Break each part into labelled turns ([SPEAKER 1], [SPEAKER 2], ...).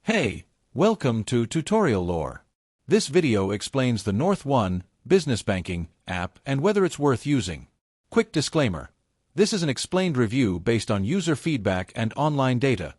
[SPEAKER 1] Hey, welcome to Tutorial Lore. This video explains the North One Business Banking app and whether it's worth using. Quick disclaimer. This is an explained review based on user feedback and online data,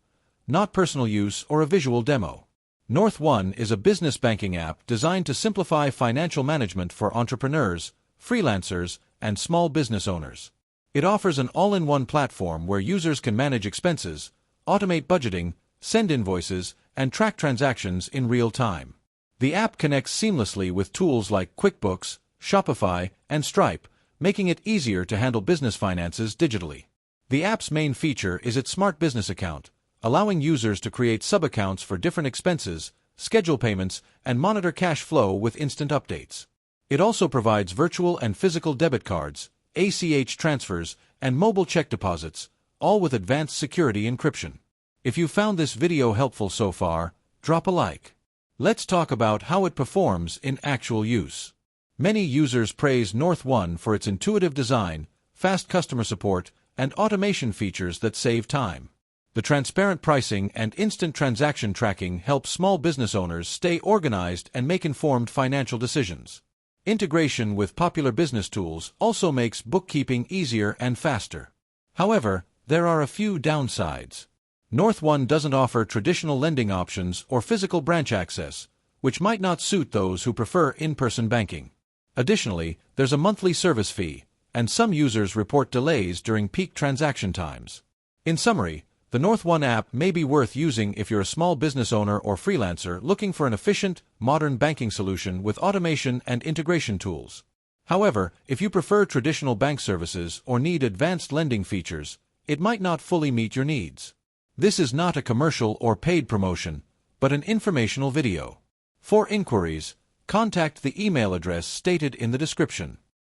[SPEAKER 1] not personal use or a visual demo. North One is a business banking app designed to simplify financial management for entrepreneurs, freelancers, and small business owners. It offers an all-in-one platform where users can manage expenses, automate budgeting, send invoices, and track transactions in real time. The app connects seamlessly with tools like QuickBooks, Shopify, and Stripe, making it easier to handle business finances digitally. The app's main feature is its Smart Business Account, allowing users to create sub-accounts for different expenses, schedule payments, and monitor cash flow with instant updates. It also provides virtual and physical debit cards, ACH transfers, and mobile check deposits, all with advanced security encryption. If you found this video helpful so far, drop a like. Let's talk about how it performs in actual use. Many users praise North One for its intuitive design, fast customer support, and automation features that save time. The transparent pricing and instant transaction tracking help small business owners stay organized and make informed financial decisions. Integration with popular business tools also makes bookkeeping easier and faster. However, there are a few downsides. North One doesn't offer traditional lending options or physical branch access, which might not suit those who prefer in-person banking. Additionally, there's a monthly service fee, and some users report delays during peak transaction times. In summary, the North One app may be worth using if you're a small business owner or freelancer looking for an efficient, modern banking solution with automation and integration tools. However, if you prefer traditional bank services or need advanced lending features, it might not fully meet your needs. This is not a commercial or paid promotion, but an informational video. For inquiries, contact the email address stated in the description.